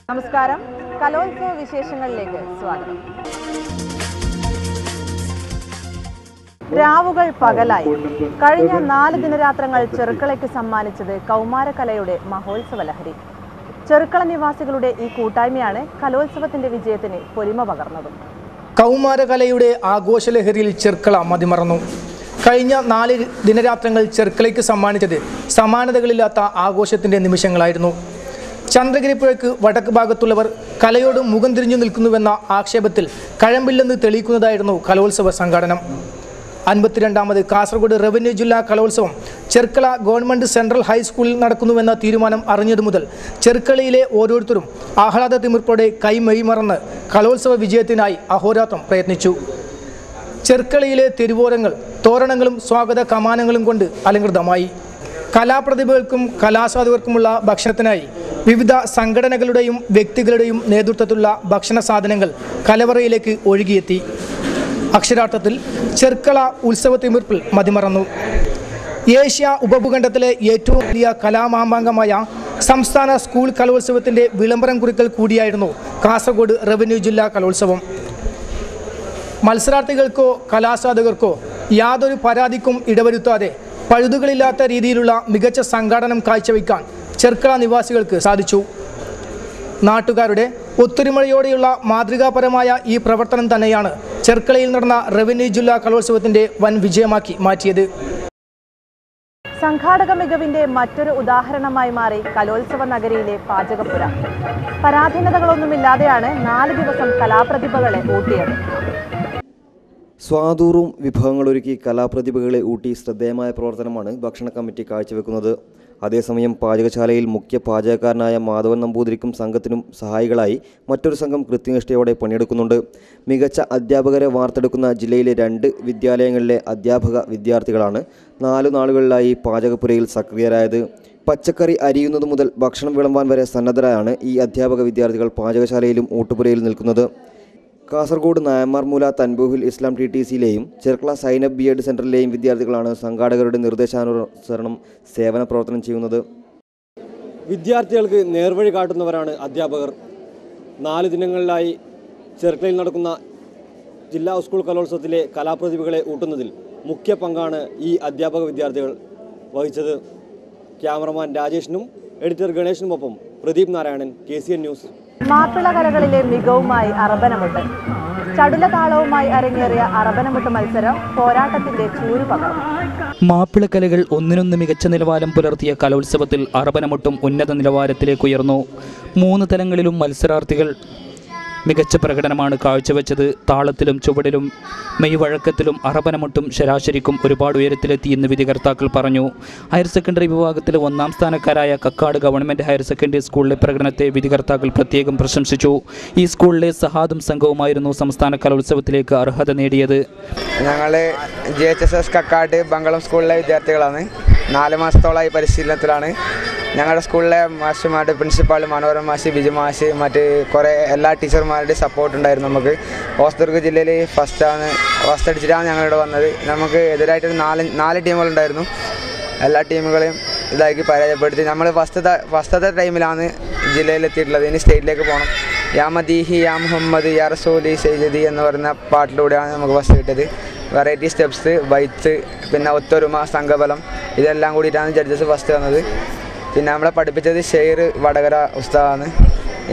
നമസ്കാരം, കലോത്സവ വിശേഷങ്ങളിലേക്ക് സ്വാഗതം. രാവുകൾ പകലായി. കഴിഞ്ഞ 4 ദിനരാത്രങ്ങൾ ചെറുക്കളയ്ക്ക് സമ്മാനിച്ചത് കൗമാരകലയുടെ മഹോത്സവ ലഹരി. ചെറുക്കള നിവാസികളുടെ ഈ കൂട്ടായ്മയാണ് കലോത്സവത്തിന്റെ വിജയത്തിന് പൊലിമ പകർന്നത്. കൗമാരകലയുടെ ആഘോഷലഹരിയിൽ ചെറുക്കള മതിമറന്നു. കഴിഞ്ഞ 4 ദിനരാത്രങ്ങൾ ചെറുക്കളയ്ക്ക് സമ്മാനിച്ചത് സമാനതകളില്ലാത്ത ആഘോഷത്തിന്റെ നിമിഷങ്ങളായിരുന്നു. ചന്ദ്രഗിരിപ്പുഴയ്ക്ക് വടക്ക് ഭാഗത്തുള്ളവർ കലയോട് മുഖം തിരിഞ്ഞു നിൽക്കുന്നുവെന്ന ആക്ഷേപത്തിൽ കഴമ്പില്ലെന്ന് തെളിയിക്കുന്നതായിരുന്നു കലോത്സവ സംഘാടനം. 52ാമത് കാസർഗോഡ് റവന്യൂ ജില്ലാ കലോത്സവം ചെർക്കള ഗവൺമെൻറ് സെൻട്രൽ ഹൈസ്കൂളിൽ നടക്കുന്നുവെന്ന തീരുമാനം അറിഞ്ഞതു മുതൽ ചെർക്കളയിലെ ഓരോരുത്തരും ആഹ്ലാദ തിമിർപ്പോടെ കൈമെയ്മറന്ന് കലോത്സവ വിജയത്തിനായി അഹോരാത്രം പ്രയത്നിച്ചു. ചെർക്കളയിലെ തെരുവോരങ്ങൾ തോരണങ്ങളും സ്വാഗത കമാനങ്ങളും കൊണ്ട് അലങ്കൃതമായി. കലാപ്രതിഭകൾക്കും കലാസ്വാദകർക്കുമുള്ള ഭക്ഷണത്തിനായി വിവിധ സംഘടനകളുടെയും വ്യക്തികളുടെയും നേതൃത്വത്തിലുള്ള ഭക്ഷണ സാധനങ്ങൾ കലവറയിലേക്ക് ഒഴുകിയെത്തി. അക്ഷരാർത്ഥത്തിൽ ചെർക്കള ഉത്സവ തിമിർപ്പിൽ മതിമറന്നു. ഏഷ്യ ഉപഭൂഖണ്ഡത്തിലെ ഏറ്റവും വലിയ കലാമാമാങ്കമായ സംസ്ഥാന സ്കൂൾ കലോത്സവത്തിൻ്റെ വിളംബരം കുറിക്കൽ കൂടിയായിരുന്നു കാസർഗോഡ് റവന്യൂ ജില്ലാ കലോത്സവം. മത്സരാർത്ഥികൾക്കോ കലാസ്വാദകർക്കോ യാതൊരു പരാതിക്കും ഇടവരുത്താതെ പഴുതുകളില്ലാത്ത രീതിയിലുള്ള മികച്ച സംഘാടനം കാഴ്ചവെക്കാൻ ചെർക്കള നിവാസികൾക്ക് സാധിച്ചു. നാട്ടുകാരുടെ ഒത്തൊരുമയോടെയുള്ള മാതൃകാപരമായ ഈ പ്രവർത്തനം തന്നെയാണ് ചെർക്കളയിൽ നടന്ന റവന്യൂ ജില്ലാ കലോത്സവത്തിന്റെ വൻ വിജയമാക്കി മാറ്റിയത്. സംഘാടക മികവിന്റെ മറ്റൊരു ഉദാഹരണമായി മാറി കലോത്സവ നഗരിയിലെ പാചകപ്പുര. പരാധീനതകളൊന്നുമില്ലാതെയാണ് 4 ദിവസം കലാപ്രതിഭകളെ ഊട്ടിയത്. സ്വാദൂറും വിഭവങ്ങളൊരുക്കി കലാപ്രതിഭകളെ ഊട്ടി ശ്രദ്ധേയമായ പ്രവർത്തനമാണ് ഭക്ഷണ കമ്മിറ്റി കാഴ്ചവെക്കുന്നത്. അതേസമയം പാചകശാലയിൽ മുഖ്യ പാചകക്കാരനായ മാധവൻ നമ്പൂതിരിക്കും സംഘത്തിനും സഹായികളായി മറ്റൊരു സംഘം കൃത്യനിഷ്ഠയോടെ പണിയെടുക്കുന്നുണ്ട്. മികച്ച അധ്യാപകരെ വാർത്തെടുക്കുന്ന ജില്ലയിലെ 2 വിദ്യാലയങ്ങളിലെ അധ്യാപക വിദ്യാർത്ഥികളാണ് 4 നാളുകളിലായി പാചകപ്പുരയിൽ സക്രിയരായത്. പച്ചക്കറി അരിയുന്നത് മുതൽ ഭക്ഷണം വിളമ്പാൻ വരെ സന്നദ്ധരായാണ് ഈ അധ്യാപക വിദ്യാർത്ഥികൾ പാചകശാലയിലും ഊട്ടുപുരയിൽ നിൽക്കുന്നത്. കാസർഗോഡ് നായന്മാർമൂല തൻബൂഹിൽ ഇസ്ലാം TTCയിലെയും ചെർക്കള സൈനബ് BEd സെൻറ്ററിലെയും വിദ്യാർത്ഥികളാണ് സംഘാടകരുടെ നിർദ്ദേശാനുസരണം സേവന പ്രവർത്തനം ചെയ്യുന്നത്. വിദ്യാർത്ഥികൾക്ക് നേർവഴി കാട്ടുന്നവരാണ് അധ്യാപകർ. 4 ദിനങ്ങളിലായി ചെർക്കളയിൽ നടക്കുന്ന ജില്ലാ സ്കൂൾ കലോത്സവത്തിലെ കലാപ്രതിഭകളെ ഊട്ടുന്നതിൽ മുഖ്യ പങ്കാണ് ഈ അധ്യാപക വിദ്യാർത്ഥികൾ വഹിച്ചത്. ക്യാമറമാൻ രാജേഷിനും എഡിറ്റർ ഗണേഷിനുമൊപ്പം പ്രദീപ് നാരായണൻ, KCN ന്യൂസ്. മാപ്പിള കലകളിലെ മികവുമായി അറബനമുട്ട്. ചടുല താളവുമായി അരങ്ങേറിയ അറബനമുട്ട് മത്സരം പോരാട്ടത്തിന്റെ ചൂര് പകർന്നു. മാപ്പിള കലകൾ ഒന്നിനൊന്ന് മികച്ച നിലവാരം പുലർത്തിയ കലോത്സവത്തിൽ അറബനമുട്ടും ഉന്നത നിലവാരത്തിലേക്ക് ഉയർന്നു. 3 തലങ്ങളിലും മത്സരാർത്ഥികൾ മികച്ച പ്രകടനമാണ് കാഴ്ചവെച്ചത്. താളത്തിലും ചുവടിലും മെയ്വഴക്കത്തിലും അറബനമുട്ടും ശരാശരിക്കും ഒരുപാട് ഉയരത്തിലെത്തിയെന്ന് വിധികർത്താക്കൾ പറഞ്ഞു. ഹയർ സെക്കൻഡറി വിഭാഗത്തിൽ 1ാം സ്ഥാനക്കാരായ കക്കാട് ഗവൺമെൻറ് ഹയർ സെക്കൻഡറി സ്കൂളിലെ പ്രകടനത്തെ വിധികർത്താക്കൾ പ്രത്യേകം പ്രശംസിച്ചു. ഈ സ്കൂളിലെ സഹാദും സംഘവുമായിരുന്നു സംസ്ഥാന കലോത്സവത്തിലേക്ക് അർഹത നേടിയത്. ഞങ്ങൾ GHSS കക്കാട് ബംഗളം സ്കൂളിലെ വിദ്യാർത്ഥികളാണ്. 4 മാസത്തോളമായി പരിശീലനത്തിലാണ്. ഞങ്ങളുടെ സ്കൂളിലെ മാഷുമാരുടെ പ്രിൻസിപ്പാൾ മനോരമ മാഷ്, ബിജു മാഷ്, മറ്റ് കുറേ എല്ലാ ടീച്ചർമാരുടെയും സപ്പോർട്ട് ഉണ്ടായിരുന്നു. നമുക്ക് ഹോസ്ദുർഗ് ജില്ലയിൽ ഫസ്റ്റ് അടിച്ചിട്ടാണ് ഞങ്ങളിവിടെ വന്നത്. നമുക്ക് എതിരായിട്ട് 4 ടീമുകളുണ്ടായിരുന്നു. എല്ലാ ടീമുകളെയും ഇതാക്കി പരാജയപ്പെടുത്തി നമ്മൾ ഫസ്റ്റത്തെ ടൈമിലാണ് ജില്ലയിലെത്തിയിട്ടുള്ളത്. ഇനി സ്റ്റേറ്റിലേക്ക് പോകണം. യാ മദീഹി യാ മുഹമ്മദ് യാ റസൂലി സയ്യിദി എന്ന് പറയുന്ന പാട്ടിലൂടെയാണ് നമുക്ക് ഫസ്റ്റ് കിട്ടിയത്. വെറൈറ്റി സ്റ്റെപ്സ്, ബൈറ്റ്സ്, പിന്നെ ഒത്തൊരുമ, സംഘബലം, ഇതെല്ലാം കൂടിയിട്ടാണ് ജഡ്ജസ് ഫസ്റ്റ് വന്നത്. പിന്നെ നമ്മളെ പഠിപ്പിച്ചത് ഷെയർ വടകര ഉസ്താദാണ്.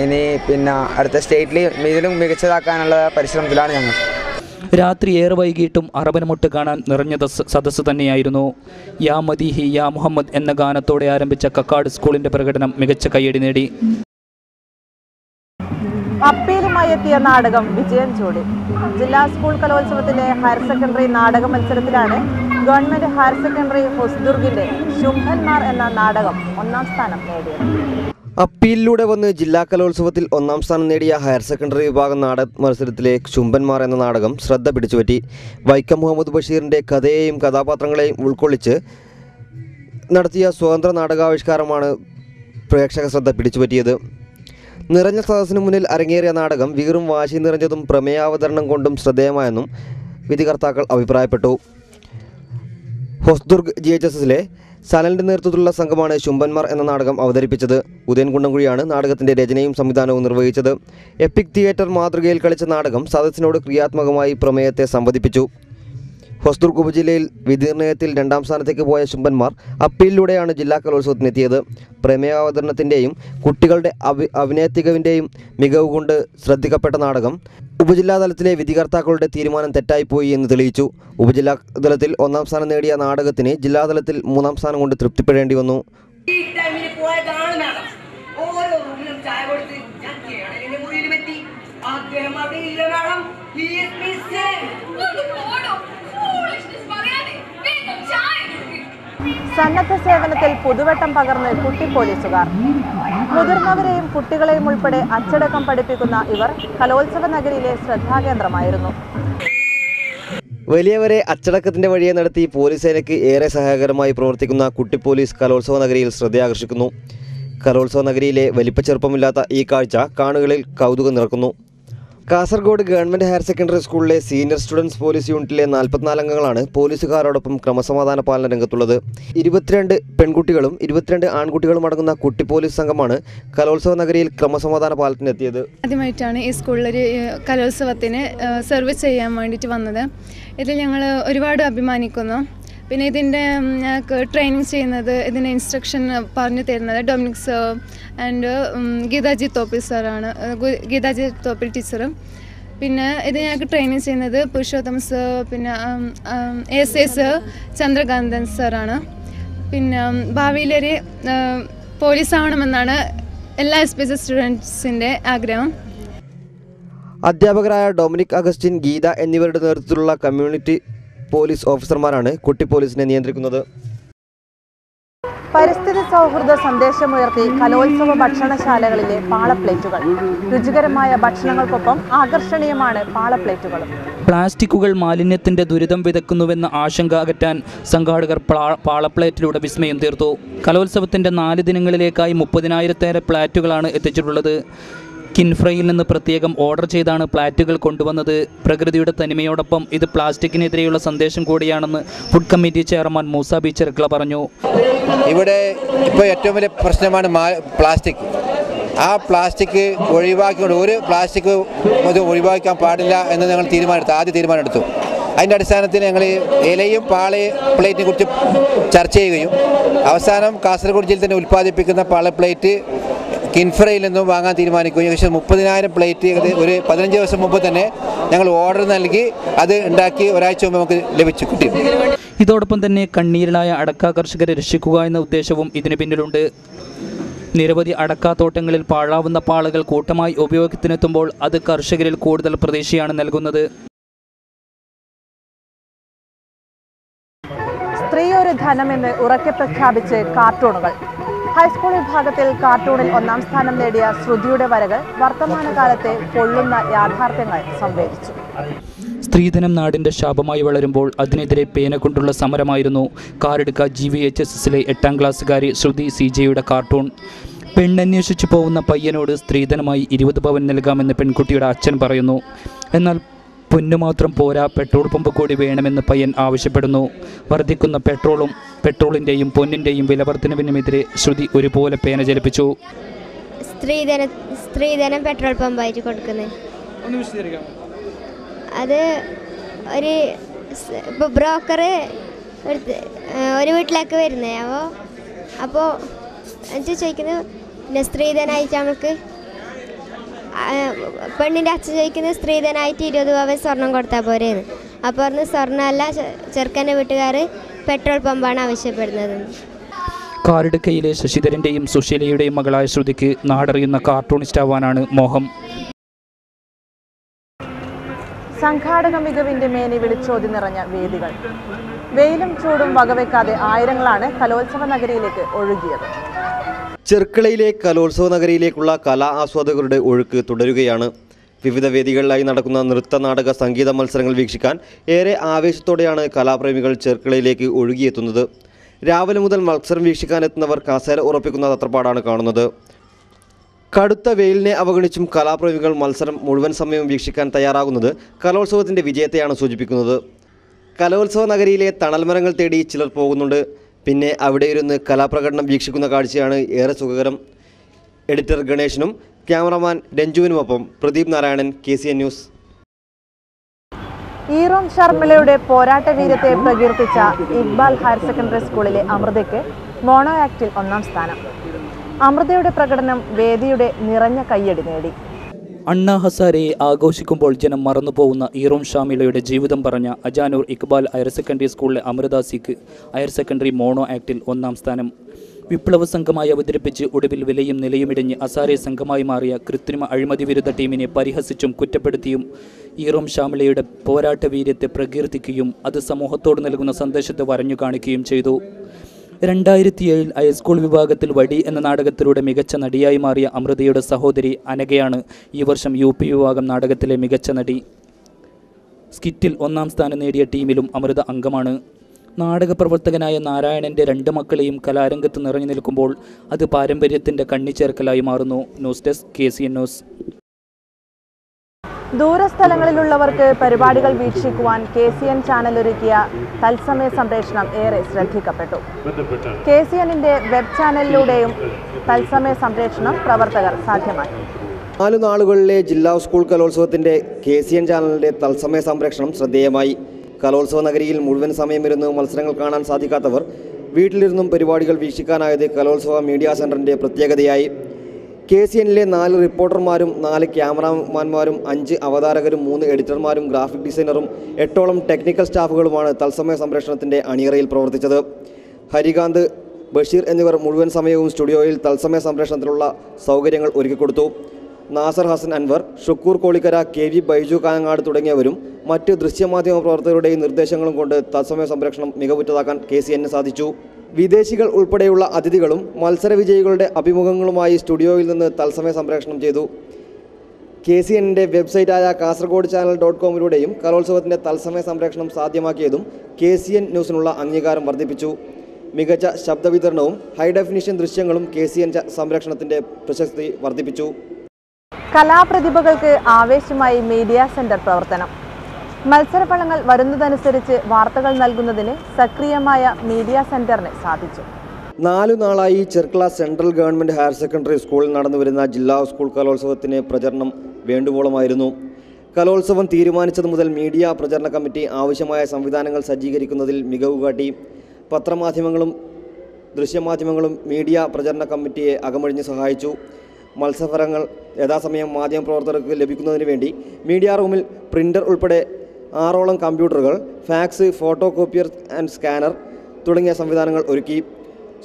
ഇനി പിന്നെ അടുത്ത സ്റ്റേറ്റിൽ ഇതിലും മികച്ചതാക്കാനുള്ള പരിശ്രമത്തിലാണ് ഞങ്ങൾ. രാത്രി ഏറെ വൈകിട്ടും അറബനമുട്ട് കാണാൻ നിറഞ്ഞ സദസ്സ് തന്നെയായിരുന്നു. യാ മദീഹി യാ മുഹമ്മദ് എന്ന ഗാനത്തോടെ ആരംഭിച്ച കക്കാട് സ്കൂളിൻ്റെ പ്രകടനം മികച്ച കയ്യടി നേടി. അപ്പീലുമായി എത്തിയ നാടകം വിജയം ചൂടി. ജില്ലാ സ്കൂൾ കലോത്സവത്തിലെ ഹയർ സെക്കൻഡറി നാടക മത്സരത്തിലാണ് ഗവൺമെന്റ് ഹയർ സെക്കൻഡറി ഹൊസ്ദുർഗിന്റെ ശുംഭന്മാർ എന്ന നാടകം 1ാം സ്ഥാനം നേടിയത്. അപ്പീലിലൂടെ വന്ന് ജില്ലാ കലോത്സവത്തിൽ 1ാം സ്ഥാനം നേടിയ ഹയർ സെക്കൻഡറി വിഭാഗം നാടക മത്സരത്തിലെ ശുംഭന്മാർ എന്ന നാടകം ശ്രദ്ധ പിടിച്ചുപറ്റി. വൈക്കം മുഹമ്മദ് ബഷീറിൻ്റെ കഥയെയും കഥാപാത്രങ്ങളെയും ഉൾക്കൊള്ളിച്ച് നടത്തിയ സ്വതന്ത്ര നാടകാവിഷ്കാരമാണ് പ്രേക്ഷക ശ്രദ്ധ പിടിച്ചുപറ്റിയത്. നിറഞ്ഞ സദസ്സിന് മുന്നിൽ അരങ്ങേറിയ നാടകം വീറും വാശി നിറഞ്ഞതും പ്രമേയാവതരണം കൊണ്ടും ശ്രദ്ധേയമായെന്നും വിധികർത്താക്കൾ അഭിപ്രായപ്പെട്ടു. ഹൊസ്ദുർഗ് GHSസിലെ സനലിൻ്റെ നേതൃത്വത്തിലുള്ള സംഘമാണ് ശുംഭന്മാർ എന്ന നാടകം അവതരിപ്പിച്ചത്. ഉദയൻ കുണ്ടംകുഴിയാണ് നാടകത്തിൻ്റെ രചനയും സംവിധാനവും നിർവഹിച്ചത്. എപ്പിക് തിയേറ്റർ മാതൃകയിൽ കളിച്ച നാടകം സദസ്സിനോട് ക്രിയാത്മകമായി പ്രമേയത്തെ സംവദിപ്പിച്ചു. ഹൊസ്ദുർഗ് ഉപജില്ലയിൽ വിധിനിർണയത്തിൽ 2ാം സ്ഥാനത്തേക്ക് പോയ ശുംഭന്മാർ അപ്പീലിലൂടെയാണ് ജില്ലാ കലോത്സവത്തിനെത്തിയത്. പ്രമേയാവതരണത്തിൻ്റെയും കുട്ടികളുടെ അഭിനയത്തികവിൻ്റെയും മികവ് കൊണ്ട് ശ്രദ്ധിക്കപ്പെട്ട നാടകം ഉപജില്ലാ തലത്തിലെ വിധികർത്താക്കളുടെ തീരുമാനം തെറ്റായിപ്പോയി എന്ന് തെളിയിച്ചു. ഉപജില്ലാ തലത്തിൽ 1ാം സ്ഥാനം നേടിയ നാടകത്തിന് ജില്ലാതലത്തിൽ 3ാം സ്ഥാനം കൊണ്ട് തൃപ്തിപ്പെടേണ്ടി വന്നു. സന്നദ്ധ സേവനത്തിൽ പുതുവട്ടം പകർന്ന് കുട്ടി പോലീസുകാർ. മുതിർന്നവരെയും കുട്ടികളെയും ഉൾപ്പെടെ അച്ചടക്കം പഠിപ്പിക്കുന്ന ഇവർ കലോത്സവ നഗരിയിലെ ശ്രദ്ധാകേന്ദ്രമായിരുന്നു. വലിയവരെ അച്ചടക്കത്തിൻ്റെ വഴിയെ നടത്തി പോലീസ് സേനയ്ക്ക് ഏറെ സഹായകരമായി പ്രവർത്തിക്കുന്ന കുട്ടി പോലീസ് കലോത്സവ നഗരിയിൽ ശ്രദ്ധയാകർഷിക്കുന്നു. കലോത്സവ നഗരിയിലെ വലിപ്പച്ചെറുപ്പമില്ലാത്ത ഈ കാഴ്ച കാണികളിൽ കൗതുകം നിറക്കുന്നു. കാസർഗോഡ് ഗവൺമെൻറ് ഹയർ സെക്കൻഡറി സ്കൂളിലെ സീനിയർ സ്റ്റുഡൻസ് പോലീസ് യൂണിറ്റിലെ 44 അംഗങ്ങളാണ് പോലീസുകാരോടൊപ്പം ക്രമസമാധാന പാലന രംഗത്തുള്ളത്. 22 പെൺകുട്ടികളും 22 ആൺകുട്ടികളും അടങ്ങുന്ന കുട്ടി പോലീസ് സംഘമാണ് കലോത്സവ നഗരിയിൽ ക്രമസമാധാന പാലനത്തിനെത്തിയത്. ആദ്യമായിട്ടാണ് ഈ സ്കൂളിലൊരു കലോത്സവത്തിന് സർവീസ് ചെയ്യാൻ വേണ്ടിയിട്ട് വന്നത്. ഇതിൽ ഞങ്ങൾ ഒരുപാട് അഭിമാനിക്കുന്നു. പിന്നെ ഇതിൻ്റെ ഞങ്ങൾക്ക് ട്രെയിനിങ് ചെയ്യുന്നത്, ഇതിൻ്റെ ഇൻസ്ട്രക്ഷൻ പറഞ്ഞു തരുന്നത് Dominic sir and Geethaji Thoppil സാറാണ്, ഗീതാജി തോപ്പിൽ ടീച്ചറും. പിന്നെ ഇത് ഞങ്ങൾക്ക് ട്രെയിനിങ് ചെയ്യുന്നത് പുരുഷോത്തം സർ, പിന്നെ എസ് സർ, ചന്ദ്രകാന്തൻ സാറാണ്. പിന്നെ ഭാവിയിലൊരു പോലീസ് ആവണമെന്നാണ് എല്ലാ SPC സ്റ്റുഡൻസിൻ്റെ ആഗ്രഹം. അധ്യാപകരായ ഡൊമിനിക് അഗസ്റ്റിൻ, ഗീത എന്നിവരുടെ നേതൃത്വത്തിലുള്ള കമ്മ്യൂണിറ്റി പോലീസ് ഓഫീസർമാരാണ് കുട്ടി പോലീസിനെ നിയന്ത്രിക്കുന്നത്. പരിസ്ഥിതി സൗഹൃദ സന്ദേശമുയർത്തി കലോത്സവ ഭക്ഷണശാലകളിലെ പാളപ്ലേറ്റുകൾ. രുചികരമായ ഭക്ഷണങ്ങൾക്കൊപ്പം ആകർഷണീയമാണ് പാളപ്ലേറ്റുകളും. പ്ലാസ്റ്റിക്കുകൾ മാലിന്യത്തിന്റെ ദുരിതം വിതക്കുന്നുവെന്ന ആശങ്ക അകറ്റാൻ സംഘാടകർ പാളപ്ലേറ്റിലൂടെ വിസ്മയം തീർത്തു. കലോത്സവത്തിന്റെ 4 ദിനങ്ങളിലേക്കായി 30,000-ലേറെ പ്ലാറ്റുകളാണ് എത്തിച്ചിട്ടുള്ളത്. കിൻഫ്രയിൽ നിന്ന് പ്രത്യേകം ഓർഡർ ചെയ്താണ് പ്ലാറ്റുകൾ കൊണ്ടുവന്നത്. പ്രകൃതിയുടെ തനിമയോടൊപ്പം ഇത് പ്ലാസ്റ്റിക്കിനെതിരെയുള്ള സന്ദേശം കൂടിയാണെന്ന് food committee chairman Moosa B Cherukkala പറഞ്ഞു. ഇവിടെ ഇപ്പോൾ ഏറ്റവും വലിയ പ്രശ്നമാണ് പ്ലാസ്റ്റിക്. ആ പ്ലാസ്റ്റിക് ഒഴിവാക്കിക്കൊണ്ട് ഒരു പ്ലാസ്റ്റിക് അത് ഒഴിവാക്കാൻ പാടില്ല എന്ന് ഞങ്ങൾ ആദ്യ തീരുമാനമെടുത്തു. അതിൻ്റെ അടിസ്ഥാനത്തിൽ ഞങ്ങൾ ഇലയും പ്ലേറ്റിനെ കുറിച്ച് ചർച്ച ചെയ്യുകയും അവസാനം കാസർഗോഡ് ജില്ലയിൽ തന്നെ ഉൽപ്പാദിപ്പിക്കുന്ന പ്ലേറ്റ് കിൻഫ്രയിൽ നിന്നും വാങ്ങാൻ തീരുമാനിക്കുകയും ഏകദേശം 30,000 പ്ലേറ്റ് ഒരു 15 ദിവസം മുമ്പ് തന്നെ ഞങ്ങൾ ഓർഡർ നൽകി അത് ഉണ്ടാക്കി ഒരാഴ്ച മുമ്പ് നമുക്ക് ലഭിച്ചു കിട്ടി. ഇതോടൊപ്പം തന്നെ കണ്ണീരിലായ അടക്ക കർഷകരെ രക്ഷിക്കുക എന്ന ഉദ്ദേശവും ഇതിന് പിന്നിലുണ്ട്. നിരവധി അടക്കാത്തോട്ടങ്ങളിൽ പാഴാവുന്ന പാളകൾ കൂട്ടമായി ഉപയോഗത്തിനെത്തുമ്പോൾ അത് കർഷകരിൽ കൂടുതൽ പ്രതീക്ഷയാണ് നൽകുന്നത്. സ്ത്രീ ഒരു ധനമെന്ന് ഉറക്കെ പ്രഖ്യാപിച്ച് കാർട്ടൂണുകൾ. ഹൈസ്കൂൾ വിഭാഗത്തിൽ കാർട്ടൂണിൽ 1ാം സ്ഥാനം നേടിയ ശ്രുതിയുടെ വരകൾ വർത്തമാനകാലത്തെ പൊള്ളുന്ന യാഥാർത്ഥ്യങ്ങൾ സംവേദിച്ചു. സ്ത്രീധനം നാടിൻ്റെ ശാപമായി വളരുമ്പോൾ അതിനെതിരെ പേന കൊണ്ടുള്ള സമരമായിരുന്നു കാരെടുക്ക GVHSസിലെ 8ാം ക്ലാസ്സുകാരി ശ്രുതി CJയുടെ കാർട്ടൂൺ. പെണ്ണന്വേഷിച്ചു പോകുന്ന പയ്യനോട് സ്ത്രീധനമായി 20 പവൻ നൽകാമെന്ന് പെൺകുട്ടിയുടെ അച്ഛൻ പറയുന്നു. എന്നാൽ പൊന്നു മാത്രം പോരാ, പെട്രോൾ പമ്പ് കൂടി വേണമെന്ന് പയ്യൻ ആവശ്യപ്പെടുന്നു. വർദ്ധിക്കുന്ന പെട്രോളിൻ്റെയും പൊന്നിൻ്റെയും വിലവർദ്ധനവിനുമെതിരെ ശ്രുതി ഒരുപോലെ പേന ചലിപ്പിച്ചു. സ്ത്രീധനം പെട്രോൾ പമ്പായിട്ട് കൊടുക്കുന്നത് അത് ഇപ്പോൾ ബ്രോക്കർ ഒരു വീട്ടിലേക്ക് വരുന്നത്. അപ്പോൾ ചോദിക്കുന്നത് പിന്നെ സ്ത്രീധനായിട്ട് നമുക്ക് പെണ്ണിൻ്റെ അച്ഛൻ ചോദിക്കുന്നത് സ്ത്രീധനായിട്ട് 20 പവൻ സ്വർണം കൊടുത്താൽ പോരെയെന്ന്. അപ്പോൾ പറഞ്ഞ് സ്വർണ്ണമല്ല, ചെറുക്കൻ്റെ വീട്ടുകാർ പെട്രോൾ പമ്പാണ് ആവശ്യപ്പെടുന്നത്. കാരെടുക്കയിലെ ശശിധരൻ്റെയും സുശീലയുടെയും മകളായ ശ്രുതിക്ക് നാടറിയുന്ന കാർട്ടൂണിസ്റ്റ് ആവാനാണ് മോഹം. സംഘാടക മികവിന്റെ മേനി വിളിച്ചോതി നിറഞ്ഞ വേദികൾ. വെയിലും ചൂടും വകവെക്കാതെ ആയിരങ്ങളാണ് കലോത്സവ നഗരിയിലേക്ക് ഒഴുകിയത്. ചെർക്കളയിലെ കലോത്സവ നഗരിയിലേക്കുള്ള കലാ ആസ്വാദകരുടെ ഒഴുക്ക് തുടരുകയാണ്. വിവിധ വേദികളിലായി നടക്കുന്ന നൃത്ത, നാടക, സംഗീത മത്സരങ്ങൾ വീക്ഷിക്കാൻ ഏറെ ആവേശത്തോടെയാണ് കലാപ്രേമികൾ ചെർക്കളയിലേക്ക് ഒഴുകിയെത്തുന്നത്. രാവിലെ മുതൽ മത്സരം വീക്ഷിക്കാനെത്തുന്നവർ കസേര ഉറപ്പിക്കുന്ന തത്രപ്പാടാണ് കാണുന്നത്. കടുത്ത വെയിലിനെ അവഗണിച്ചും കലാപ്രേമികൾ മത്സരം മുഴുവൻ സമയവും വീക്ഷിക്കാൻ തയ്യാറാകുന്നത് കലോത്സവത്തിൻ്റെ വിജയത്തെയാണ് സൂചിപ്പിക്കുന്നത്. കലോത്സവ നഗരിയിലെ തണൽമരങ്ങൾ തേടി ചിലർ പോകുന്നുണ്ട്. പിന്നെ അവിടെ ഇരുന്ന് കലാപ്രകടനം വീക്ഷിക്കുന്ന കാഴ്ചയാണ് ഏറെ സുഖകരം. എഡിറ്റർ ഗണേശനും ക്യാമറമാൻ രഞ്ജുവിനുമൊപ്പം പ്രദീപ് നാരായണൻ, KCN ന്യൂസ്. ഈറോം ശർമിളയുടെ പോരാട്ട വീര്യത്തെ പ്രകീർത്തിച്ച ഇക്ബാൽ ഹയർ സെക്കൻഡറി സ്കൂളിലെ അമൃതയ്ക്ക് മോണോ ആക്ടിൽ 1ാം സ്ഥാനം. അമൃതയുടെ പ്രകടനം വേദിയുടെ നിറഞ്ഞ കയ്യടി നേടി. അണ്ണാ ഹസാരയെ ആഘോഷിക്കുമ്പോൾ ജനം മറന്നുപോകുന്ന ഈറോം ഷാമിളയുടെ ജീവിതം പറഞ്ഞ അജാനൂർ ഇക്ബാൽ ഹയർ സെക്കൻഡറി സ്കൂളിലെ അമൃതാസിക്ക് ഹയർ സെക്കൻഡറി മോണോ ആക്ടിൽ 1ാം സ്ഥാനം. വിപ്ലവ സംഘമായി അവതരിപ്പിച്ച് ഒടുവിൽ വിലയും നിലയുമിടിഞ്ഞ് അസാരെ സംഘമായി മാറിയ കൃത്രിമ അഴിമതി വിരുദ്ധ ടീമിനെ പരിഹസിച്ചും കുറ്റപ്പെടുത്തിയും ഈറോം ഷാമിളയുടെ പോരാട്ട വീര്യത്തെ പ്രകീർത്തിക്കുകയും അത് സമൂഹത്തോട് നൽകുന്ന സന്ദേശത്തെ വരഞ്ഞു കാണിക്കുകയും ചെയ്തു. 2007 ഹൈസ്കൂൾ വിഭാഗത്തിൽ വടി എന്ന നാടകത്തിലൂടെ മികച്ച നടിയായി മാറിയ അമൃതയുടെ സഹോദരി അനഘയാണ് ഈ വർഷം UP വിഭാഗം നാടകത്തിലെ മികച്ച നടി. സ്കിറ്റിൽ 1ാം സ്ഥാനം നേടിയ ടീമിലും അമൃത അംഗമാണ്. നാടകപ്രവർത്തകനായ നാരായണൻ്റെ 2 മക്കളെയും കലാരംഗത്ത് നിറഞ്ഞു നിൽക്കുമ്പോൾ അത് പാരമ്പര്യത്തിൻ്റെ കണ്ണിച്ചേർക്കലായി മാറുന്നു. News desk KCN news. ദൂരസ്ഥലങ്ങളിലുള്ളവർക്ക് പരിപാടികൾ വീക്ഷിക്കുവാൻ KCN ചാനൽ ഒരുക്കിയ തത്സമയ സംപ്രേഷണം ഏറെ ശ്രദ്ധിക്കപ്പെട്ടു. KCNന്റെ വെബ് ചാനലിലൂടെയും തത്സമയ സംപ്രേഷണം പ്രവർത്തകർ സാധ്യമാക്കി. 4 നാളുകളിലെ ജില്ലാ സ്കൂൾ കലോത്സവത്തിൻ്റെ KCN ചാനലിൻ്റെ തത്സമയ സംപ്രേഷണം ശ്രദ്ധേയമായി. കലോത്സവ നഗരിയിൽ മുഴുവൻ സമയമിരുന്ന് മത്സരങ്ങൾ കാണാൻ സാധിക്കാത്തവർ വീട്ടിലിരുന്നും പരിപാടികൾ വീക്ഷിക്കാനായത് കലോത്സവ മീഡിയ സെൻ്ററിൻ്റെ പ്രത്യേകതയായി. KCNലെ 4 റിപ്പോർട്ടർമാരും 4 ക്യാമറാമാന്മാരും 5 അവതാരകരും 3 എഡിറ്റർമാരും ഗ്രാഫിക് ഡിസൈനറും 8ഓളം ടെക്നിക്കൽ സ്റ്റാഫുകളുമാണ് തത്സമയ സംപ്രേഷണത്തിൻ്റെ അണിയറയിൽ പ്രവർത്തിച്ചത്. ഹരികാന്ത്, ബഷീർ എന്നിവർ മുഴുവൻ സമയവും സ്റ്റുഡിയോയിൽ തത്സമയ സംപ്രേഷണത്തിനുള്ള സൗകര്യങ്ങൾ ഒരുക്കിക്കൊടുത്തു. നാസർ ഹസൻ അൻവർ, ഷുക്കൂർ കോളിക്കര, KV ബൈജു കാഞ്ഞങ്ങാട് തുടങ്ങിയവരും മറ്റ് ദൃശ്യമാധ്യമ പ്രവർത്തകരുടെയും നിർദ്ദേശങ്ങളും കൊണ്ട് തത്സമയ സംപ്രേഷണം മികവുറ്റതാക്കാൻ KCNന് സാധിച്ചു. വിദേശികൾ ഉൾപ്പെടെയുള്ള അതിഥികളും മത്സര വിജയികളുടെ അഭിമുഖങ്ങളുമായി സ്റ്റുഡിയോയിൽ നിന്ന് തത്സമയ സംപ്രേഷണം ചെയ്തു. KCNന്റെ വെബ്സൈറ്റായ kasergod.com കലോത്സവത്തിൻ്റെ തത്സമയ സംപ്രേഷണം സാധ്യമാക്കിയതും KCN ന്യൂസിനുള്ള അംഗീകാരം വർദ്ധിപ്പിച്ചു. മികച്ച ശബ്ദവിതരണവും ഹൈ ഡെഫിനിഷൻ ദൃശ്യങ്ങളും KCN സംപ്രേഷണത്തിൻ്റെ പ്രശസ്തി വർദ്ധിപ്പിച്ചു. കലാപ്രതിഭകൾക്ക് ആവേശമായി മീഡിയ സെന്റർ പ്രവർത്തനം. മത്സരഫലങ്ങൾ വരുന്നതനുസരിച്ച് വാർത്തകൾ നൽകുന്നതിന് സക്രിയമായ മീഡിയ സെന്ററിന് സാധിച്ചു. 4 നാളായി Cherkala central government higher secondary സ്കൂളിൽ നടന്നുവരുന്ന ജില്ലാ സ്കൂൾ കലോത്സവത്തിന് പ്രചരണം വേണ്ടുവോളമായിരുന്നു. കലോത്സവം തീരുമാനിച്ചത് മുതൽ മീഡിയ പ്രചരണ കമ്മിറ്റി ആവശ്യമായ സംവിധാനങ്ങൾ സജ്ജീകരിക്കുന്നതിൽ മികവ് കാട്ടി. പത്രമാധ്യമങ്ങളും ദൃശ്യമാധ്യമങ്ങളും മീഡിയ പ്രചരണ കമ്മിറ്റിയെ അകമഴിഞ്ഞ് സഹായിച്ചു. മത്സരഫലങ്ങൾ യഥാസമയം മാധ്യമപ്രവർത്തകർക്ക് ലഭിക്കുന്നതിന് വേണ്ടി മീഡിയ റൂമിൽ പ്രിൻ്റർ ഉൾപ്പെടെ 6ഓളം കമ്പ്യൂട്ടറുകൾ, fax, photo copier and scanner തുടങ്ങിയ സംവിധാനങ്ങൾ ഒരുക്കി.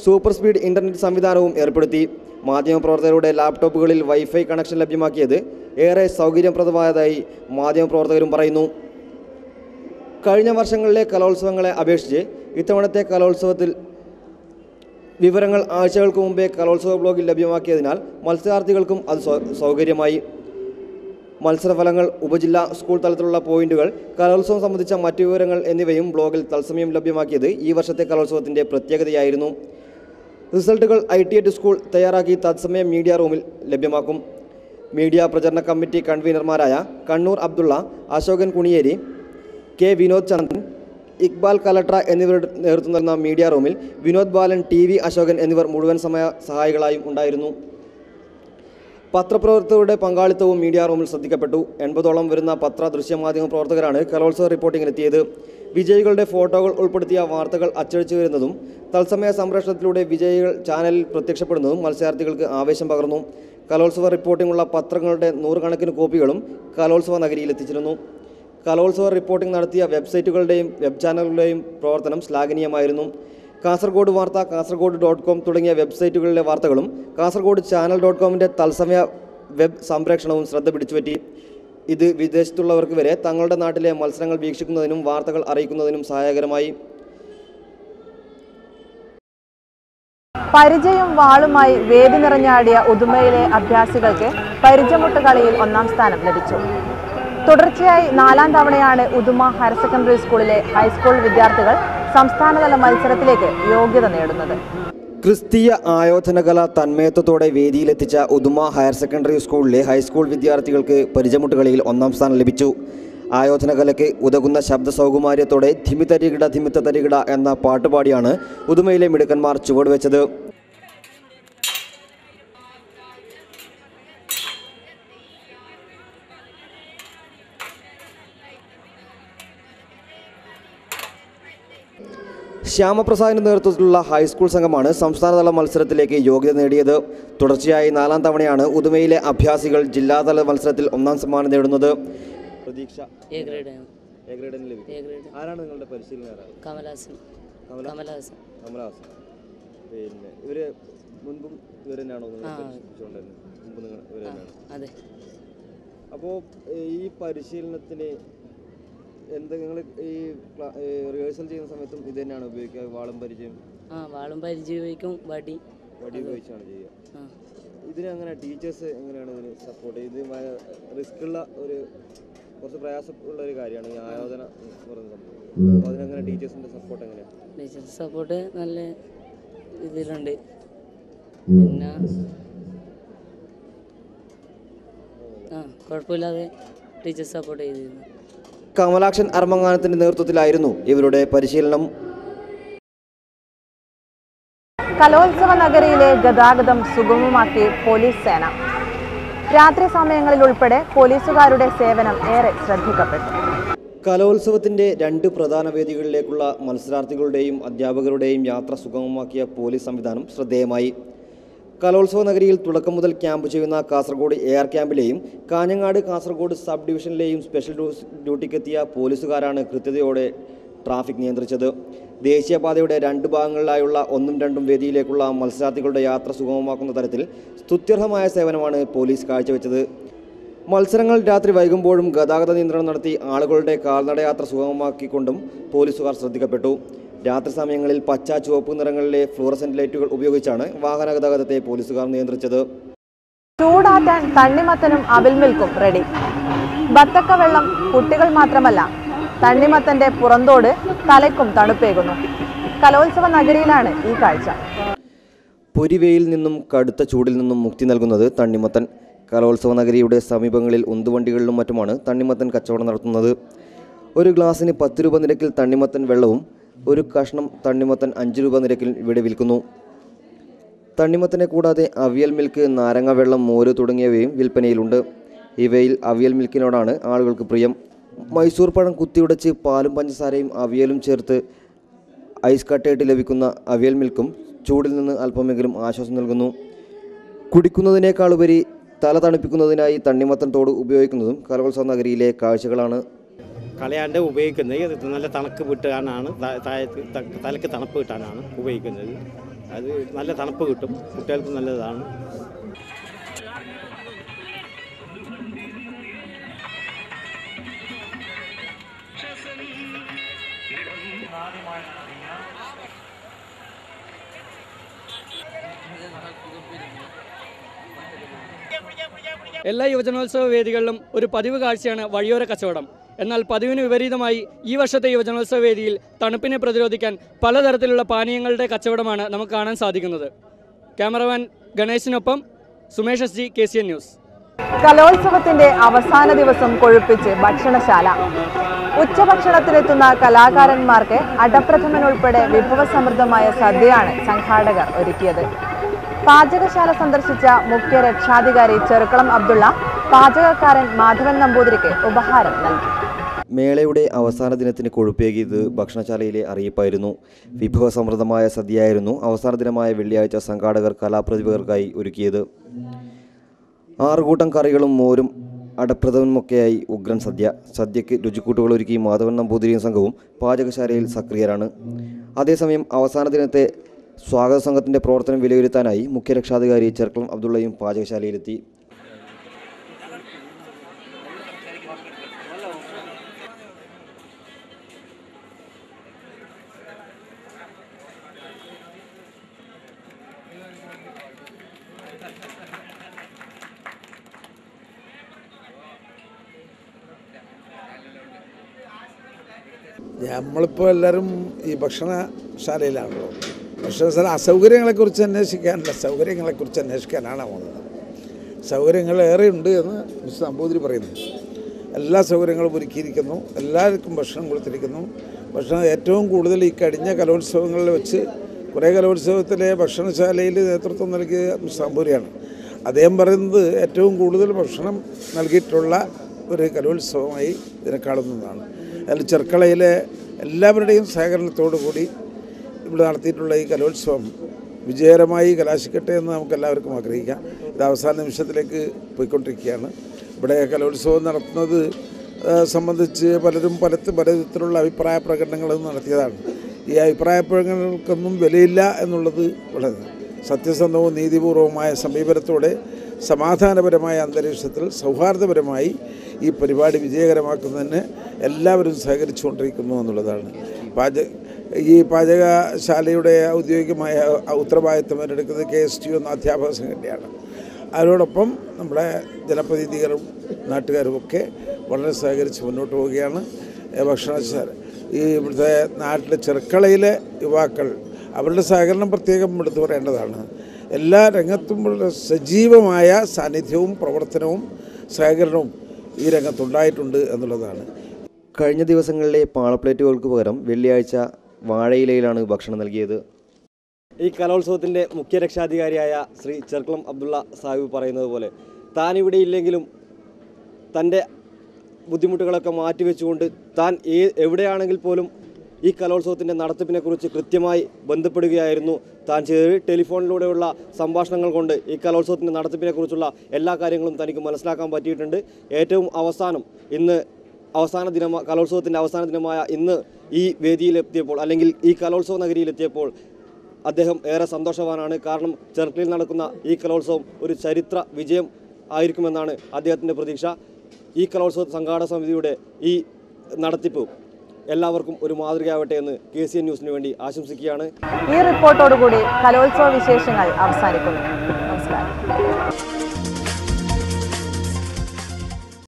സൂപ്പർ സ്പീഡ് ഇൻ്റർനെറ്റ് സംവിധാനവും ഏർപ്പെടുത്തി. മാധ്യമപ്രവർത്തകരുടെ ലാപ്ടോപ്പുകളിൽ വൈഫൈ കണക്ഷൻ ലഭ്യമാക്കിയത് ഏറെ സൗകര്യപ്രദമായതായി മാധ്യമപ്രവർത്തകരും പറയുന്നു. കഴിഞ്ഞ വർഷങ്ങളിലെ കലോത്സവങ്ങളെ അപേക്ഷിച്ച് ഇത്തവണത്തെ കലോത്സവത്തിൽ വിവരങ്ങൾ ആഴ്ചകൾക്ക് മുമ്പേ കലോത്സവ ബ്ലോഗിൽ ലഭ്യമാക്കിയതിനാൽ മത്സരാർത്ഥികൾക്കും അത് സൗകര്യമായി. മത്സരഫലങ്ങൾ, ഉപജില്ലാ സ്കൂൾ തലത്തിലുള്ള പോയിന്റുകൾ, കലോത്സവം സംബന്ധിച്ച മറ്റു വിവരങ്ങൾ എന്നിവയും ബ്ലോഗിൽ തത്സമയം ലഭ്യമാക്കിയത് ഈ വർഷത്തെ കലോത്സവത്തിൻ്റെ പ്രത്യേകതയായിരുന്നു. റിസൾട്ടുകൾ IT സ്കൂൾ തയ്യാറാക്കി തത്സമയം മീഡിയ റൂമിൽ ലഭ്യമാക്കും. മീഡിയ പ്രചരണ കമ്മിറ്റി കൺവീനർമാരായ കണ്ണൂർ അബ്ദുള്ള, അശോകൻ കുണിയേരി, K വിനോദ് ചന്ദ്രൻ, ഇക്ബാൽ കലട്ര എന്നിവരുടെ നേതൃത്വം നൽകുന്ന മീഡിയ റൂമിൽ വിനോദ് ബാലൻ, TV അശോകൻ എന്നിവർ മുഴുവൻ സമയ സഹായികളായും ഉണ്ടായിരുന്നു. പത്രപ്രവർത്തകരുടെ പങ്കാളിത്തവും മീഡിയ റൂമിൽ ശ്രദ്ധിക്കപ്പെട്ടു. 80ഓളം വരുന്ന പത്ര ദൃശ്യമാധ്യമ പ്രവർത്തകരാണ് കലോത്സവ റിപ്പോർട്ടിങ്ങിനെത്തിയത്. വിജയികളുടെ ഫോട്ടോകൾ ഉൾപ്പെടുത്തിയ വാർത്തകൾ അച്ചടിച്ചു വരുന്നതും തത്സമയ സംപ്രേഷണത്തിലൂടെ വിജയികൾ ചാനലിൽ പ്രത്യക്ഷപ്പെടുന്നതും മത്സരാർത്ഥികൾക്ക് ആവേശം പകർന്നു. കലോത്സവ റിപ്പോർട്ടിങ്ങുള്ള പത്രങ്ങളുടെ 100 കണക്കിന് കോപ്പികളും കലോത്സവ നഗരിയിൽ എത്തിച്ചിരുന്നു. കലോത്സവ റിപ്പോർട്ടിംഗ് നടത്തിയ വെബ്സൈറ്റുകളുടെയും വെബ് ചാനലുകളുടെയും പ്രവർത്തനം ശ്ലാഘനീയമായിരുന്നു. കാസർഗോഡ് വാർത്ത, kasergod.com തുടങ്ങിയ വെബ്സൈറ്റുകളിലെ വാർത്തകളും കാസർഗോഡ് channel.comന്റെ തത്സമയ വെബ് സംപ്രേഷണവും ശ്രദ്ധ പിടിച്ചുപറ്റി. ഇത് വിദേശത്തുള്ളവർക്ക് വരെ തങ്ങളുടെ നാട്ടിലെ മത്സരങ്ങൾ വീക്ഷിക്കുന്നതിനും വാർത്തകൾ അറിയിക്കുന്നതിനും സഹായകരമായി. പരിചയം വാളുമായി വേദി നിറഞ്ഞാടിയ ഉദുമയിലെ അഭ്യാസികൾക്ക് പരിചമുട്ട് കളിയിൽ 1ാം സ്ഥാനം ലഭിച്ചു. തുടർച്ചയായി 4ാം തവണയാണ് ഉദുമ ഹയർ സെക്കൻഡറി സ്കൂളിലെ ഹൈസ്കൂൾ വിദ്യാർത്ഥികൾ സംസ്ഥാനതല മത്സരത്തിലേക്ക് യോഗ്യത നേടുന്നത്. ക്രിസ്തീയ ആയോധനകല തന്മയത്വത്തോടെ വേദിയിലെത്തിച്ച ഉദുമ ഹയർ സെക്കൻഡറി സ്കൂളിലെ ഹൈസ്കൂൾ വിദ്യാർത്ഥികൾക്ക് പരിചമുട്ട് കളിയിൽ 1ാം സ്ഥാനം ലഭിച്ചു. ആയോധനകലയ്ക്ക് ഉതകുന്ന ശബ്ദ സൗകുമാര്യത്തോടെ ധിമിതരികിട ധിമിത്ത തരികിട എന്ന പാട്ടുപാടിയാണ് ഉദുമയിലെ മിടുക്കന്മാർ ചുവടുവെച്ചത്. ശ്യാമപ്രസാദിന്റെ നേതൃത്വത്തിലുള്ള ഹൈസ്കൂൾ സംഘമാണ് സംസ്ഥാനതല മത്സരത്തിലേക്ക് യോഗ്യത നേടിയത്. തുടർച്ചയായി 4ാം തവണയാണ് ഉദുമയിലെ അഭ്യാസികൾ ജില്ലാതല മത്സരത്തിൽ 1ാം സമ്മാനം നേടുന്നത്. പ്രതീക്ഷ ആരാണ് നിങ്ങളുടെ പരിശീലകർ? കമലഹാസൻ. പിന്നെ ഇവര് മുൻപും ഇവർ തന്നെയാണോ? അതെ. അപ്പോൾ ഈ പരിശീലനത്തിന് എന്താ നിങ്ങൾ ഈ റിഹേഴ്സൽ ചെയ്യുന്ന സമയത്തും ഇത് തന്നെയാണ് ഉപയോഗിക്കുക? വാളും പരിചയം? വാളും പരിചയം ഉപയോഗിക്കും. വടി ഉപയോഗിച്ചാണ് ചെയ്യുക. ഇതിനങ്ങനെ ടീച്ചേഴ്സ് എങ്ങനെയാണ് ഇതിന് സപ്പോർട്ട് ചെയ്ത്? റിസ്ക് ഉള്ള ഒരു കുറച്ച് പ്രയാസമുള്ള ഒരു കാര്യമാണ് ഈ ആയോധന പറയുന്ന സംഭവം. അപ്പോൾ അതിനങ്ങനെ ടീച്ചേഴ്സിൻ്റെ സപ്പോർട്ട് എങ്ങനെയാണ്? ടീച്ചേഴ്സ് സപ്പോർട്ട് നല്ല ഇതിലുണ്ട്. പിന്നെ കുഴപ്പമില്ലാതെ ടീച്ചേഴ്സ് സപ്പോർട്ട് ചെയ്തിരുന്നു. കമലാക്ഷൻ അർമങ്ങാനത്തിന്റെ നേതൃത്വത്തിലായിരുന്നു ഇവരുടെ പരിശീലനം. കലോത്സവ നഗരിയിലെ ഗതാഗതം സുഗമമാക്കി പോലീസ് സേന. രാത്രി സമയങ്ങളിൽ ഉൾപ്പെടെ പോലീസുകാരുടെ സേവനം ഏറെ ശ്രദ്ധിക്കപ്പെട്ടു. കലോത്സവത്തിന്റെ 2 പ്രധാന വേദികളിലേക്കുള്ള മത്സരാർത്ഥികളുടെയും അധ്യാപകരുടെയും യാത്ര സുഗമമാക്കിയ പോലീസ് സംവിധാനം ശ്രദ്ധേയമായി. കലോത്സവ നഗരിയിൽ തുടക്കം മുതൽ ക്യാമ്പ് ചെയ്യുന്ന കാസർഗോഡ് എയർ ക്യാമ്പിലെയും കാഞ്ഞങ്ങാട് കാസർഗോഡ് സബ് ഡിവിഷനിലെയും സ്പെഷ്യൽ ഡ്യൂട്ടിക്കെത്തിയ പോലീസുകാരാണ് കൃത്യതയോടെ ട്രാഫിക് നിയന്ത്രിച്ചത്. ദേശീയപാതയുടെ 2 ഭാഗങ്ങളിലായുള്ള 1ഉം 2ഉം വേദിയിലേക്കുള്ള മത്സരാർത്ഥികളുടെ യാത്ര സുഗമമാക്കുന്ന തരത്തിൽ സ്തുത്യർഹമായ സേവനമാണ് പോലീസ് കാഴ്ചവെച്ചത്. മത്സരങ്ങൾ രാത്രി വൈകുമ്പോഴും ഗതാഗത നിയന്ത്രണം നടത്തി ആളുകളുടെ കാൽനടയാത്ര സുഗമമാക്കിക്കൊണ്ടും പോലീസുകാർ ശ്രദ്ധിക്കപ്പെട്ടു. രാത്രി സമയങ്ങളിൽ പച്ച, ചുവപ്പ് നിറങ്ങളിലെ ഫ്ലൂറസെന്റ് ലൈറ്റുകൾ ഉപയോഗിച്ചാണ് വാഹന ഗതാഗതത്തെ പോലീസുകാർ നിയന്ത്രിച്ചത്. ചൂടാറ്റാൻ തണ്ണിമത്തനും അവിൽമിൽക്കും റെഡി. ബത്തക്ക വെള്ളം കുട്ടികൾ മാത്രമല്ല, തണ്ണിമത്തന്റെ പുറന്തോട് തലയ്ക്കും തണുപ്പേകുന്നു. കലോത്സവ നഗരിയിലാണ് ഈ കാഴ്ച. പൊരിവെയിൽ നിന്നും കടുത്ത ചൂടിൽ നിന്നും മുക്തി നൽകുന്നത് തണ്ണിമത്തൻ. കലോത്സവ നഗരിയുടെ സമീപങ്ങളിൽ ഉന്തുവണ്ടികളിലും മറ്റുമാണ് തണ്ണിമത്തൻ കച്ചവടം നടത്തുന്നത്. ഒരു ഗ്ലാസിന് 10 രൂപ നിരക്കിൽ തണ്ണിമത്തൻ വെള്ളവും ഒരു കഷ്ണം തണ്ണിമത്തൻ 5 രൂപ നിരക്കിൽ ഇവിടെ വിൽക്കുന്നു. തണ്ണിമത്തനെ കൂടാതെ അവിയൽ മിൽക്ക്, നാരങ്ങ വെള്ളം, മോര് തുടങ്ങിയവയും വിൽപ്പനയിലുണ്ട്. ഇവയിൽ അവിയൽ മിൽക്കിനോടാണ് ആളുകൾക്ക് പ്രിയം. മൈസൂർ പഴം കുത്തിയുടച്ച് പാലും പഞ്ചസാരയും അവിയലും ചേർത്ത് ഐസ് കട്ടയിട്ട് ലഭിക്കുന്ന അവിയൽ മിൽക്കും ചൂടിൽ നിന്ന് അല്പമെങ്കിലും ആശ്വാസം നൽകുന്നു. കുടിക്കുന്നതിനേക്കാളുപരി തല തണുപ്പിക്കുന്നതിനായി തണ്ണിമത്തൻ തോട് ഉപയോഗിക്കുന്നതും കലോത്സവ നഗരിയിലെ കാഴ്ചകളാണ്. കളയാണ്ട് ഉപയോഗിക്കുന്നത് നല്ല തണുപ്പ് കിട്ടാനാണ്, തലയ്ക്ക് തണുപ്പ് കിട്ടാനാണ് ഉപയോഗിക്കുന്നത്. അത് നല്ല തണുപ്പ് കിട്ടും, കുട്ടികൾക്ക് നല്ലതാണ്. എല്ലാ യുവജനോത്സവ വേദികളിലും ഒരു പതിവ് കാഴ്ചയാണ് വഴിയോര കച്ചവടം. എന്നാൽ പതിവിന് വിപരീതമായി ഈ വർഷത്തെ യുവജനോത്സവ വേദിയിൽ തണുപ്പിനെ പ്രതിരോധിക്കാൻ പലതരത്തിലുള്ള പാനീയങ്ങളുടെ കച്ചവടമാണ് നമുക്ക് കാണാൻ സാധിക്കുന്നത്. ക്യാമറമാൻ ഗണേശിനൊപ്പം സുമേഷ് SG, KCN ന്യൂസ്. കലോത്സവത്തിന്റെ അവസാന ദിവസം കൊഴുപ്പിച്ച് ഭക്ഷണശാല. ഉച്ചഭക്ഷണത്തിനെത്തുന്ന കലാകാരന്മാർക്ക് അടപ്രഥമൻ ഉൾപ്പെടെ വിഭവസമൃദ്ധമായ സദ്യയാണ് സംഘാടകർ ഒരുക്കിയത്. പാചകശാല സന്ദർശിച്ച മുഖ്യ രക്ഷാധികാരി ചെറുക്കളം അബ്ദുള്ള പാചകക്കാരൻ മാധവൻ നമ്പൂതിരിക്ക് ഉപഹാരം നൽകി. മേളയുടെ അവസാന ദിനത്തിന് കൊഴുപ്പേകിയത് ഭക്ഷണശാലയിലെ അറിയിപ്പായിരുന്നു. വിഭവസമൃദ്ധമായ സദ്യയായിരുന്നു അവസാന ദിനമായ വെള്ളിയാഴ്ച സംഘാടകർ കലാപ്രതിഭകർക്കായി ഒരുക്കിയത്. 6 കൂട്ടം കറികളും മോരും അടപ്രഥമനുമൊക്കെയായി ഉഗ്രൻ സദ്യ. സദ്യയ്ക്ക് രുചിക്കൂട്ടുകൾ ഒരുക്കി മാധവൻ നമ്പൂതിരിയും സംഘവും പാചകശാലയിൽ സക്രിയരാണ്. അതേസമയം അവസാന ദിനത്തെ സ്വാഗത സംഘത്തിൻ്റെ പ്രവർത്തനം വിലയിരുത്താനായി മുഖ്യ രക്ഷാധികാരി ചെറുക്കളം അബ്ദുള്ളയും പാചകശാലയിലെത്തി. നമ്മളിപ്പോൾ എല്ലാവരും ഈ ഭക്ഷണശാലയിലാണല്ലോ. ഭക്ഷണശാല അസൗകര്യങ്ങളെക്കുറിച്ച് അന്വേഷിക്കാനല്ല, സൗകര്യങ്ങളെക്കുറിച്ച് അന്വേഷിക്കാനാണ് പോകുന്നത്. സൗകര്യങ്ങൾ ഏറെയുണ്ട് എന്ന് മിസ്റ്റർ നമ്പൂതിരി പറയുന്നു. എല്ലാ സൗകര്യങ്ങളും ഒരുക്കിയിരിക്കുന്നു, എല്ലാവർക്കും ഭക്ഷണം കൊടുത്തിരിക്കുന്നു. ഭക്ഷണം ഏറ്റവും കൂടുതൽ ഈ കഴിഞ്ഞ കലോത്സവങ്ങളിൽ വെച്ച് കുറേ കലോത്സവത്തിലെ ഭക്ഷണശാലയിൽ നേതൃത്വം നൽകിയ സാമ്പൂരിയാണ്. അദ്ദേഹം പറയുന്നത് ഏറ്റവും കൂടുതൽ ഭക്ഷണം നൽകിയിട്ടുള്ള ഒരു കലോത്സവമായി ഇതിനെ കാണുന്നതാണ്. അതിൽ ചെർക്കളയിലെ എല്ലാവരുടെയും സഹകരണത്തോടു കൂടി ഇവിടെ നടത്തിയിട്ടുള്ള ഈ കലോത്സവം വിജയകരമായി കലാശിക്കട്ടെ എന്ന് നമുക്ക് എല്ലാവർക്കും ആഗ്രഹിക്കാം. ഇത് അവസാന നിമിഷത്തിലേക്ക് പോയിക്കൊണ്ടിരിക്കുകയാണ്. ഇവിടെ കലോത്സവം നടത്തുന്നത് സംബന്ധിച്ച് പലരും പല തരത്തിലുള്ള അഭിപ്രായ പ്രകടനങ്ങളും നടത്തിയതാണ്. ഈ അഭിപ്രായ പ്രകടനങ്ങൾക്കൊന്നും വിലയില്ല എന്നുള്ളത് വളരെ സത്യസന്ധവും നീതിപൂർവമായ സമീപനത്തോടെ സമാധാനപരമായ അന്തരീക്ഷത്തിൽ സൗഹാർദ്ദപരമായി ഈ പരിപാടി വിജയകരമാക്കുന്നതിന് എല്ലാവരും സഹകരിച്ചുകൊണ്ടിരിക്കുന്നു എന്നുള്ളതാണ്. ഈ പാചകശാലയുടെ ഔദ്യോഗികമായ ഉത്തരവാദിത്വം ഏറ്റെടുക്കുന്നത് KSTU എന്ന അധ്യാപക സംഘടനയാണ്. അതിനോടൊപ്പം നമ്മുടെ ജനപ്രതിനിധികളും നാട്ടുകാരുമൊക്കെ വളരെ സഹകരിച്ച് മുന്നോട്ട് പോവുകയാണ്. ഭക്ഷണശാല ഈ ഇവിടുത്തെ നാട്ടിലെ ചെർക്കളയിലെ യുവാക്കൾ അവരുടെ സഹകരണം പ്രത്യേകം എടുത്തു പറയേണ്ടതാണ്. എല്ലാ രംഗത്തും സജീവമായ സാന്നിധ്യവും പ്രവർത്തനവും സഹകരണവും ഈ രംഗത്തുണ്ടായിട്ടുണ്ട് എന്നുള്ളതാണ്. കഴിഞ്ഞ ദിവസങ്ങളിലെ പാളപ്ലേറ്റുകൾക്ക് പകരം വെള്ളിയാഴ്ച വാഴയിലയിലാണ് ഭക്ഷണം നൽകിയത്. ഈ കലോത്സവത്തിൻ്റെ മുഖ്യ രക്ഷാധികാരിയായ ശ്രീ ചെർക്കളം അബ്ദുള്ള സാഹിബ് പറയുന്നത് പോലെ താനിവിടെ ഇല്ലെങ്കിലും തൻ്റെ ബുദ്ധിമുട്ടുകളൊക്കെ മാറ്റിവെച്ചുകൊണ്ട് താൻ എവിടെയാണെങ്കിൽ പോലും ഈ കലോത്സവത്തിൻ്റെ നടത്തിപ്പിനെക്കുറിച്ച് കൃത്യമായി ബന്ധപ്പെടുകയായിരുന്നു താൻ ചെയ്തത്. ടെലിഫോണിലൂടെയുള്ള സംഭാഷണങ്ങൾ കൊണ്ട് ഈ കലോത്സവത്തിൻ്റെ നടത്തിപ്പിനെക്കുറിച്ചുള്ള എല്ലാ കാര്യങ്ങളും തനിക്ക് മനസ്സിലാക്കാൻ പറ്റിയിട്ടുണ്ട്. ഏറ്റവും അവസാനം ഇന്ന് കലോത്സവത്തിൻ്റെ അവസാന ദിനമായ ഇന്ന് ഈ വേദിയിലെത്തിയപ്പോൾ അല്ലെങ്കിൽ ഈ കലോത്സവ നഗരിയിലെത്തിയപ്പോൾ അദ്ദേഹം ഏറെ സന്തോഷവാനാണ്. കാരണം ചെർക്കളയിൽ നടക്കുന്ന ഈ കലോത്സവം ഒരു ചരിത്ര വിജയം ആയിരിക്കുമെന്നാണ് അദ്ദേഹത്തിൻ്റെ പ്രതീക്ഷ. ഈ കലോത്സവ സംഘാടക സമിതിയുടെ ഈ നടത്തിപ്പ് എല്ലാവർക്കും ഒരു മാതൃകയാവട്ടെ എന്ന് KCN ന്യൂസിന് വേണ്ടി ആശംസിക്കുകയാണ്. ഈ റിപ്പോർട്ടോടുകൂടി കലോത്സവ വിശേഷങ്ങൾ അവസാനിക്കുന്നു. നമസ്കാരം.